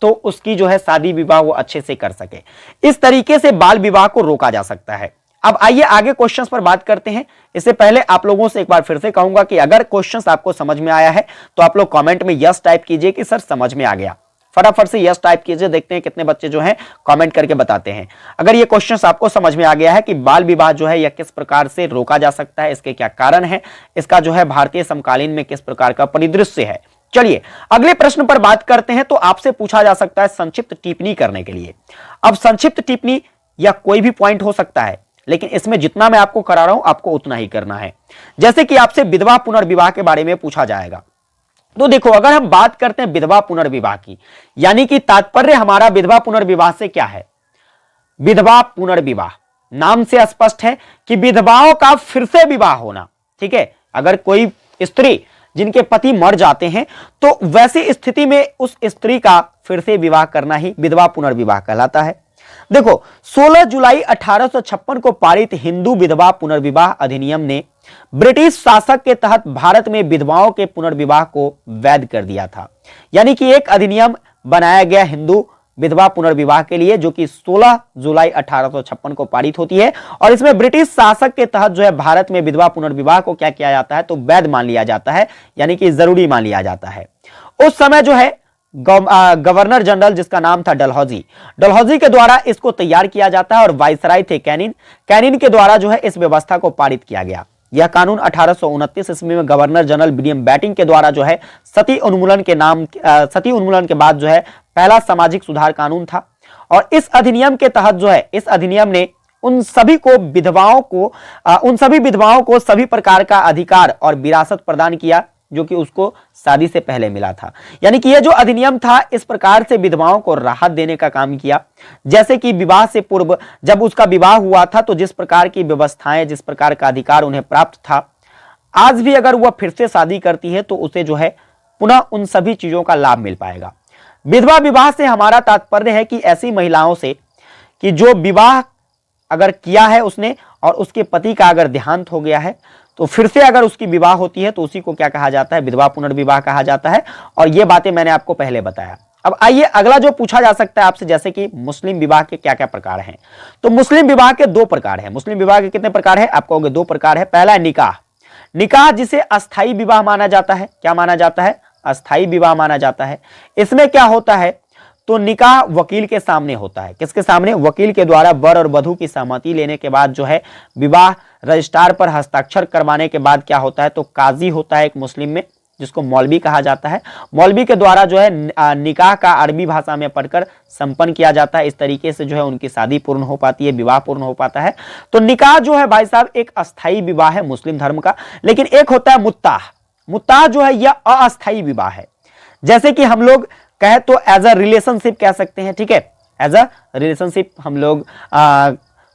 तो उसकी जो है शादी विवाह वो अच्छे से कर सके। इस तरीके से बाल विवाह को रोका जा सकता है। अब आइए आगे क्वेश्चंस पर बात करते हैं। इससे पहले आप लोगों से एक बार फिर से कहूंगा कि अगर क्वेश्चंस आपको समझ में आया है तो आप लोग कमेंट में यस टाइप कीजिए कि सर समझ में आ गया। फटाफट से यस टाइप कीजिए, देखते हैं कितने बच्चे जो हैं कमेंट करके बताते हैं। अगर ये क्वेश्चंस आपको समझ में आ गया है कि बाल विवाह जो है यह किस प्रकार से रोका जा सकता है, इसके क्या कारण है, इसका जो है भारतीय समकालीन में किस प्रकार का परिदृश्य है। चलिए अगले प्रश्न पर बात करते हैं। तो आपसे पूछा जा सकता है संक्षिप्त टिप्पणी करने के लिए। अब संक्षिप्त टिप्पणी या कोई भी पॉइंट हो सकता है, लेकिन इसमें जितना मैं आपको करा रहा हूं आपको उतना ही करना है। जैसे कि आपसे विधवा पुनर्विवाह के बारे में पूछा जाएगा, तो देखो अगर हम बात करते हैं विधवा पुनर्विवाह की, यानी कि तात्पर्य हमारा विधवा पुनर्विवाह से क्या है। विधवा पुनर्विवाह नाम से स्पष्ट है कि विधवाओं का फिर से विवाह होना। ठीक है, अगर कोई स्त्री जिनके पति मर जाते हैं तो वैसी स्थिति में उस स्त्री का फिर से विवाह करना ही विधवा पुनर्विवाह कहलाता है। देखो 16 जुलाई 1856 को पारित हिंदू विधवा पुनर्विवाह अधिनियम ने ब्रिटिश शासक के तहत भारत में विधवाओं के पुनर्विवाह को वैध कर दिया था। यानी कि एक अधिनियम बनाया गया हिंदू विधवा पुनर्विवाह के लिए, जो कि 16 जुलाई 1856 को पारित होती है, और इसमें ब्रिटिश शासक के तहत जो है भारत में विधवा पुनर्विवाह को क्या किया जाता है, तो वैध मान लिया जाता है, यानी कि जरूरी मान लिया जाता है। उस समय जो है गवर्नर जनरल जिसका नाम था डलहौजी के द्वारा इसको तैयार किया जाता है, और वाइसराय थे कैनिन के द्वारा जो है इस व्यवस्था को पारित किया गया। यह कानून 1829 ईस्वी में गवर्नर जनरल विलियम बैटिंग के द्वारा जो है सती उन्मूलन के बाद जो है पहला सामाजिक सुधार कानून था। और इस अधिनियम के तहत जो है इस अधिनियम ने उन सभी विधवाओं को सभी प्रकार का अधिकार और विरासत प्रदान किया जो कि उसको शादी से पहले मिला था। यानी कि यह जो अधिनियम था इस प्रकार से विधवाओं को राहत देने का काम किया। जैसे कि विवाह से पूर्व जब उसका विवाह हुआ था तो जिस प्रकार की व्यवस्थाएं, जिस प्रकार का अधिकार उन्हें प्राप्त था, आज भी अगर वह फिर से शादी करती है तो उसे जो है पुनः उन सभी चीजों का लाभ मिल पाएगा। विधवा विवाह से हमारा तात्पर्य है कि ऐसी महिलाओं से कि जो विवाह अगर किया है उसने और उसके पति का अगर देहांत हो गया है तो फिर से अगर उसकी विवाह होती है तो उसी को क्या कहा जाता है, विधवा पुनर्विवाह कहा जाता है। और ये बातें मैंने आपको पहले बताया। अब आइए अगला जो पूछा जा सकता है आपसे, जैसे कि मुस्लिम विवाह के क्या क्या प्रकार हैं। तो मुस्लिम विवाह के 2 प्रकार हैं। मुस्लिम विवाह के कितने प्रकार है? आप कहोगे 2 प्रकार है। पहला है निकाह जिसे अस्थाई विवाह माना जाता है। क्या माना जाता है? अस्थाई विवाह माना जाता है। इसमें क्या होता है, तो निकाह वकील के सामने होता है। किसके सामने? वकील के द्वारा वर और वधू की सहमति लेने के बाद जो है विवाह रजिस्ट्रार पर हस्ताक्षर करवाने के बाद क्या होता है, तो काजी होता है एक मुस्लिम में, जिसको मौलवी कहा जाता है। मौलवी के द्वारा जो है निकाह का अरबी भाषा में पढ़कर संपन्न किया जाता है। इस तरीके से जो है उनकी शादी पूर्ण हो पाती है, विवाह पूर्ण हो पाता है। तो निकाह जो है भाई साहब एक अस्थाई विवाह है मुस्लिम धर्म का। लेकिन एक होता है मुत्ताह जो है यह अस्थाई विवाह है। जैसे कि हम लोग कहे तो एज अ रिलेशनशिप कह सकते हैं। ठीक है, एज अ रिलेशनशिप हम लोग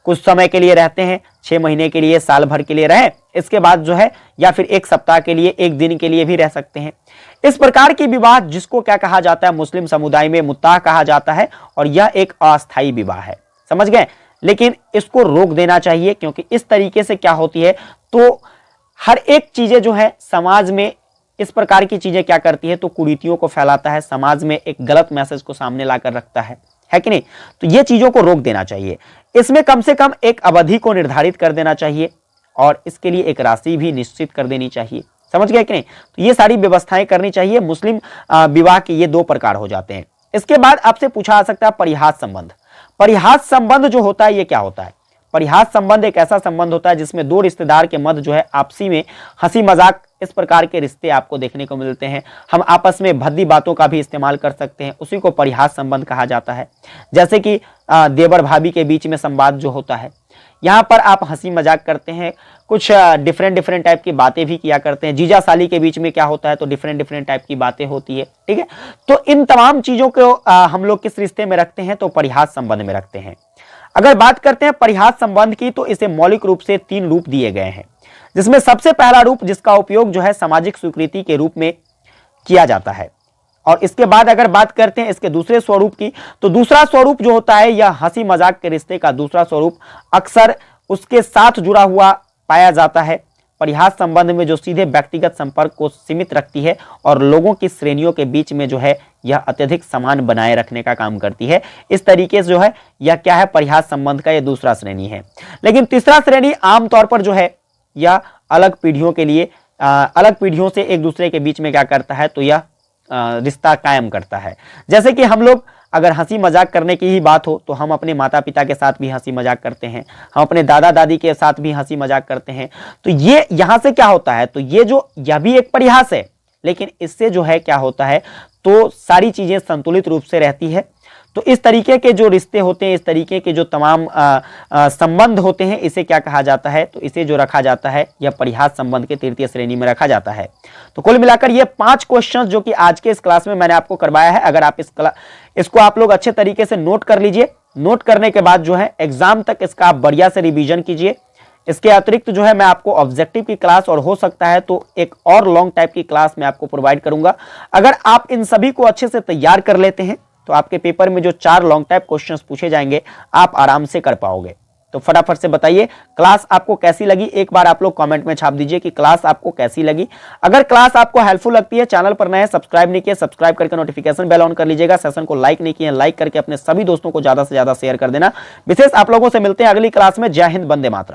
कुछ समय के लिए रहते हैं, 6 महीने के लिए, साल भर के लिए रहे, इसके बाद जो है या फिर 1 सप्ताह के लिए, 1 दिन के लिए भी रह सकते हैं। इस प्रकार की विवाह जिसको क्या कहा जाता है, मुस्लिम समुदाय में मुत्ताह कहा जाता है, और यह एक अस्थाई विवाह है। समझ गए? लेकिन इसको रोक देना चाहिए, क्योंकि इस तरीके से क्या होती है, तो हर एक चीजें जो है समाज में इस प्रकार की चीजें क्या करती है, तो कुरीतियों को फैलाता है, समाज में एक गलत मैसेज को सामने लाकर रखता है कि नहीं? तो ये चीजों को रोक देना चाहिए। इसमें कम से कम एक अवधि को निर्धारित कर देना चाहिए और इसके लिए एक राशि भी निश्चित कर देनी चाहिए। समझ गए कि नहीं? तो ये सारी व्यवस्थाएं करनी चाहिए। मुस्लिम विवाह के ये 2 प्रकार हो जाते हैं। इसके बाद आपसे पूछा जा सकता है परिहास संबंध। परिहास संबंध जो होता है ये क्या होता है? परिहास संबंध एक ऐसा संबंध होता है जिसमें 2 रिश्तेदार के मध्य जो है आपसी में हंसी मजाक, इस प्रकार के रिश्ते आपको देखने को मिलते हैं। हम आपस में भद्दी बातों का भी इस्तेमाल कर सकते हैं, उसी को परिहास संबंध कहा जाता है। जैसे कि देवर भाभी के बीच में संवाद जो होता है, यहाँ पर आप हंसी मजाक करते हैं, कुछ डिफरेंट टाइप की बातें भी किया करते हैं। जीजा साली के बीच में क्या होता है तो डिफरेंट टाइप की बातें होती है, ठीक है। तो इन तमाम चीजों को हम लोग किस रिश्ते में रखते हैं तो परिहास संबंध में रखते हैं। अगर बात करते हैं परिहास संबंध की तो इसे मौलिक रूप से 3 रूप दिए गए हैं, जिसमें सबसे पहला रूप जिसका उपयोग जो है सामाजिक स्वीकृति के रूप में किया जाता है। और इसके बाद अगर बात करते हैं इसके दूसरे स्वरूप की, तो दूसरा स्वरूप जो होता है यह हंसी मजाक के रिश्ते का दूसरा स्वरूप अक्सर उसके साथ जुड़ा हुआ पाया जाता है। परिहास संबंध में जो सीधे व्यक्तिगत संपर्क को सीमित रखती है और लोगों की श्रेणियों के बीच में जो है यह अत्यधिक समान बनाए रखने का काम करती है। इस तरीके से जो है यह क्या है, परिहास संबंध का यह दूसरा श्रेणी है। लेकिन तीसरा श्रेणी आमतौर पर जो है यह अलग पीढ़ियों के लिए अलग पीढ़ियों से एक दूसरे के बीच में क्या करता है तो यह रिश्ता कायम करता है। जैसे कि हम लोग अगर हंसी मजाक करने की ही बात हो तो हम अपने माता पिता के साथ भी हंसी मजाक करते हैं, हम अपने दादा दादी के साथ भी हंसी मजाक करते हैं। तो ये यहां से क्या होता है तो यह भी एक परिहास है, लेकिन इससे जो है क्या होता है तो सारी चीजें संतुलित रूप से रहती है। तो इस तरीके के जो रिश्ते होते हैं, इस तरीके के जो तमाम संबंध होते हैं, इसे क्या कहा जाता है तो इसे जो रखा जाता है यह परिहास संबंध के तृतीय श्रेणी में रखा जाता है। तो कुल मिलाकर ये 5 क्वेश्चंस जो कि आज के इस क्लास में मैंने आपको करवाया है, अगर आप इसको आप लोग अच्छे तरीके से नोट कर लीजिए। नोट करने के बाद जो है एग्जाम तक इसका आप बढ़िया से रिवीजन कीजिए। इसके अतिरिक्त जो है मैं आपको ऑब्जेक्टिव की क्लास और हो सकता है तो एक और लॉन्ग टाइप की क्लास मैं आपको प्रोवाइड करूंगा। अगर आप इन सभी को अच्छे से तैयार कर लेते हैं तो आपके पेपर में जो 4 लॉन्ग टाइप क्वेश्चंस पूछे जाएंगे आप आराम से कर पाओगे। तो फटाफट से बताइए क्लास आपको कैसी लगी, एक बार आप लोग कमेंट में छाप दीजिए कि क्लास आपको कैसी लगी। अगर क्लास आपको हेल्पफुल लगती है, चैनल पर नए सब्सक्राइब नहीं किए सब्सक्राइब करके नोटिफिकेशन बेल ऑन कर लीजिएगा। सेशन को लाइक नहीं किए लाइक करके अपने सभी दोस्तों को ज्यादा से ज्यादा शेयर कर देना। विशेष आप लोगों से मिलते हैं अगली क्लास में। जय हिंद, वंदे मातरम।